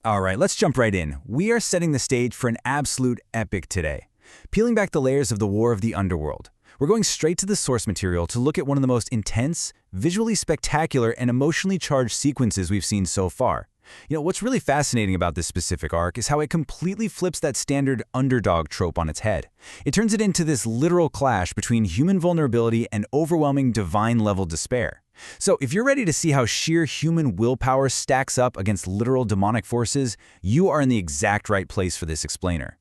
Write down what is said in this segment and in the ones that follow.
All right, let's jump right in. We are setting the stage for an absolute epic today. Peeling back the layers of the War of the Underworld. We're going straight to the source material to look at one of the most intense, visually spectacular, and emotionally charged sequences we've seen so far. What's really fascinating about this specific arc is how it completely flips that standard underdog trope on its head. It turns it into this literal clash between human vulnerability and overwhelming divine-level despair. So if you're ready to see how sheer human willpower stacks up against literal demonic forces, you are in the exact right place for this explainer.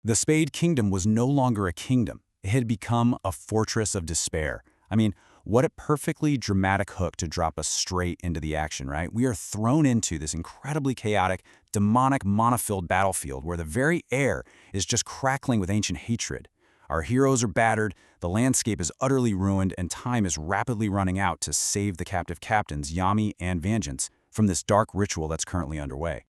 The Spade Kingdom was no longer a kingdom. It had become a fortress of despair. What a perfectly dramatic hook to drop us straight into the action, right? We are thrown into this incredibly chaotic, demonic, mana-filled battlefield where the very air is just crackling with ancient hatred. Our heroes are battered, the landscape is utterly ruined, and time is rapidly running out to save the captive captains, Yami and Vengeance, from this dark ritual that's currently underway.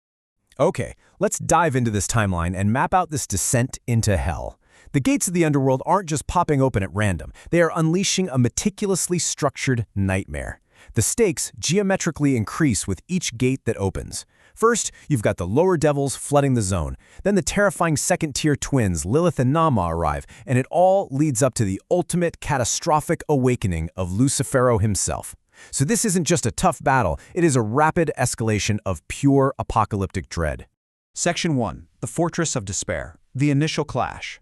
Okay, let's dive into this timeline and map out this descent into hell. The gates of the Underworld aren't just popping open at random. They are unleashing a meticulously structured nightmare. The stakes geometrically increase with each gate that opens. First, you've got the lower devils flooding the zone. Then the terrifying second-tier twins, Lilith and Nama, arrive, and it all leads up to the ultimate catastrophic awakening of Lucifero himself. So this isn't just a tough battle, it is a rapid escalation of pure apocalyptic dread. Section 1. The Fortress of Despair. The Initial Clash.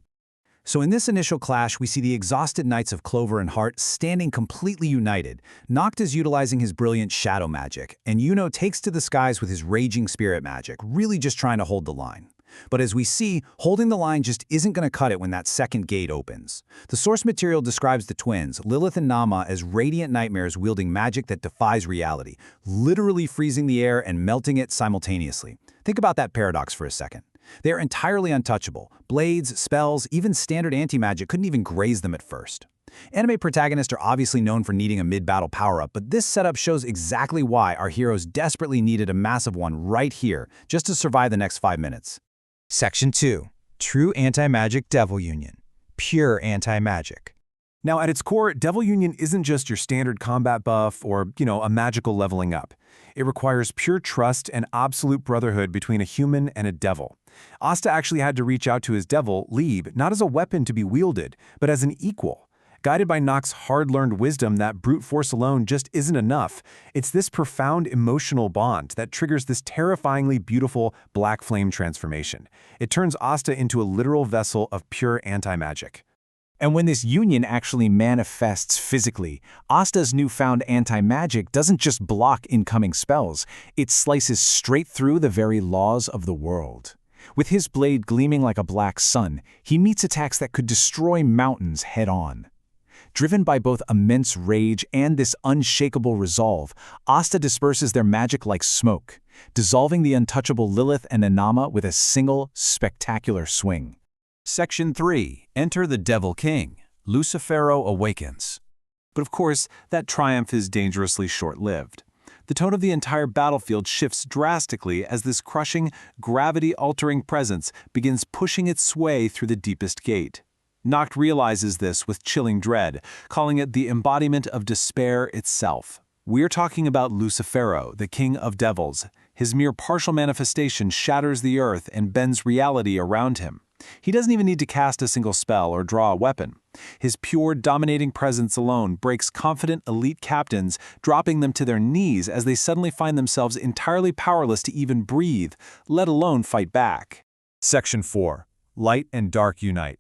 So in this initial clash, we see the exhausted knights of Clover and Heart standing completely united. Noct is utilizing his brilliant shadow magic, and Yuno takes to the skies with his raging spirit magic, really just trying to hold the line. But as we see, holding the line just isn't going to cut it when that second gate opens. The source material describes the twins, Lilith and Nama, as radiant nightmares wielding magic that defies reality, literally freezing the air and melting it simultaneously. Think about that paradox for a second. They are entirely untouchable. Blades, spells, even standard anti-magic couldn't even graze them at first. Anime protagonists are obviously known for needing a mid-battle power-up, but this setup shows exactly why our heroes desperately needed a massive one right here, just to survive the next 5 minutes. Section 2. True Anti-Magic Devil Union. Pure anti-magic. Now, at its core, Devil Union isn't just your standard combat buff or, a magical leveling up. It requires pure trust and absolute brotherhood between a human and a devil. Asta actually had to reach out to his devil, Liebe, not as a weapon to be wielded, but as an equal. Guided by Noct's hard-learned wisdom that brute force alone just isn't enough, it's this profound emotional bond that triggers this terrifyingly beautiful black flame transformation. It turns Asta into a literal vessel of pure anti-magic. And when this union actually manifests physically, Asta's newfound anti-magic doesn't just block incoming spells, it slices straight through the very laws of the world. With his blade gleaming like a black sun, he meets attacks that could destroy mountains head-on. Driven by both immense rage and this unshakable resolve, Asta disperses their magic like smoke, dissolving the untouchable Lilith and Nama with a single, spectacular swing. Section 3. Enter the Devil King. Lucifero awakens. But of course, that triumph is dangerously short-lived. The tone of the entire battlefield shifts drastically as this crushing, gravity-altering presence begins pushing its way through the deepest gate. Noct realizes this with chilling dread, calling it the embodiment of despair itself. We're talking about Lucifero, the King of Devils. His mere partial manifestation shatters the earth and bends reality around him. He doesn't even need to cast a single spell or draw a weapon. His pure, dominating presence alone breaks confident elite captains, dropping them to their knees as they suddenly find themselves entirely powerless to even breathe, let alone fight back. Section 4. Light and Dark Unite.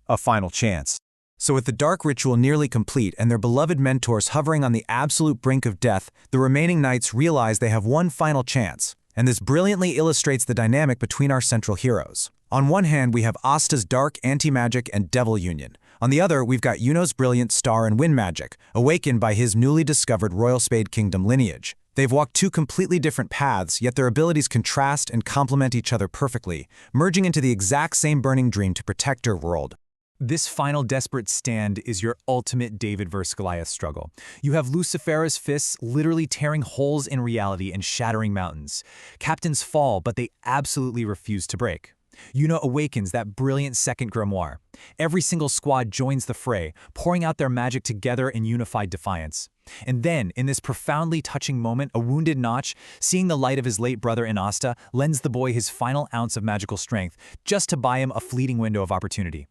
A final chance. So with the dark ritual nearly complete and their beloved mentors hovering on the absolute brink of death, the remaining knights realize they have one final chance. And this brilliantly illustrates the dynamic between our central heroes. On one hand, we have Asta's dark anti-magic and devil union. On the other, we've got Yuno's brilliant star and wind magic, awakened by his newly discovered Royal Spade Kingdom lineage. They've walked two completely different paths, yet their abilities contrast and complement each other perfectly, merging into the exact same burning dream to protect our world. This final desperate stand is your ultimate David vs. Goliath struggle. You have Lucifero's fists literally tearing holes in reality and shattering mountains. Captains fall, but they absolutely refuse to break. Yuno awakens that brilliant second grimoire. Every single squad joins the fray, pouring out their magic together in unified defiance. And then, in this profoundly touching moment, a wounded Notch, seeing the light of his late brother in Asta, lends the boy his final ounce of magical strength, just to buy him a fleeting window of opportunity.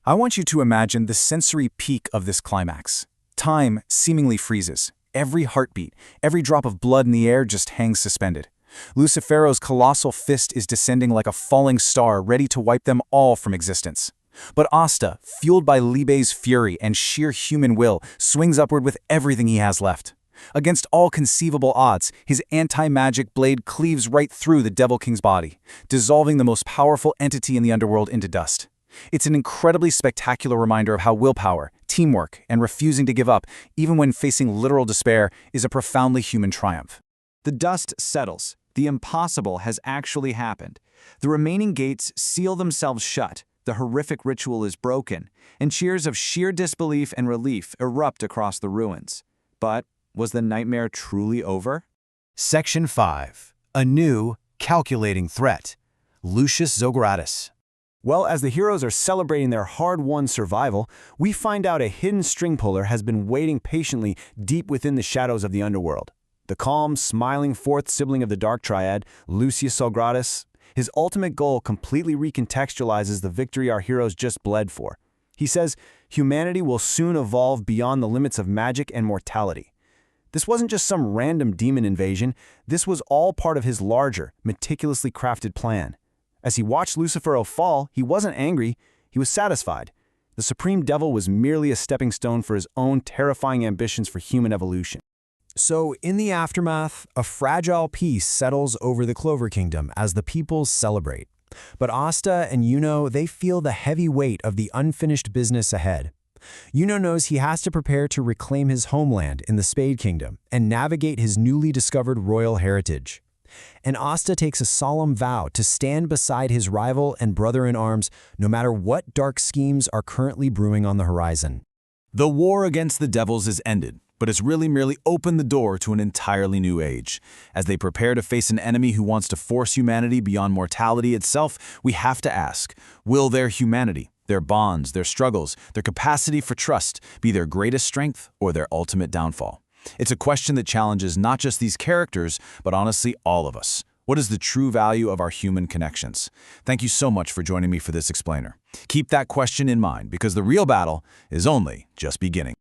I want you to imagine the sensory peak of this climax. Time seemingly freezes. Every heartbeat, every drop of blood in the air just hangs suspended. Lucifero's colossal fist is descending like a falling star, ready to wipe them all from existence. But Asta, fueled by Liebe's fury and sheer human will, swings upward with everything he has left. Against all conceivable odds, his anti-magic blade cleaves right through the Devil King's body, dissolving the most powerful entity in the Underworld into dust. It's an incredibly spectacular reminder of how willpower, teamwork, and refusing to give up, even when facing literal despair, is a profoundly human triumph. The dust settles. The impossible has actually happened. The remaining gates seal themselves shut. The horrific ritual is broken, and cheers of sheer disbelief and relief erupt across the ruins. But was the nightmare truly over? Section 5. A new, calculating threat. Lucius Zogratis. Well, as the heroes are celebrating their hard-won survival, we find out a hidden string puller has been waiting patiently deep within the shadows of the Underworld. The calm, smiling fourth sibling of the Dark Triad, Lucius Zogratis, his ultimate goal completely recontextualizes the victory our heroes just bled for. He says, humanity will soon evolve beyond the limits of magic and mortality. This wasn't just some random demon invasion, this was all part of his larger, meticulously crafted plan. As he watched Lucifero fall, he wasn't angry, he was satisfied. The Supreme Devil was merely a stepping stone for his own terrifying ambitions for human evolution. So, in the aftermath, a fragile peace settles over the Clover Kingdom as the peoples celebrate. But Asta and Yuno, they feel the heavy weight of the unfinished business ahead. Yuno knows he has to prepare to reclaim his homeland in the Spade Kingdom and navigate his newly discovered royal heritage. And Asta takes a solemn vow to stand beside his rival and brother-in-arms no matter what dark schemes are currently brewing on the horizon. The war against the devils is ended, but it's really merely opened the door to an entirely new age. As they prepare to face an enemy who wants to force humanity beyond mortality itself, we have to ask, will their humanity, their bonds, their struggles, their capacity for trust be their greatest strength or their ultimate downfall? It's a question that challenges not just these characters, but honestly all of us. What is the true value of our human connections? Thank you so much for joining me for this explainer. Keep that question in mind because the real battle is only just beginning.